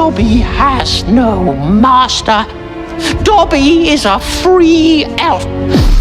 Dobby has no master. Dobby is a free elf.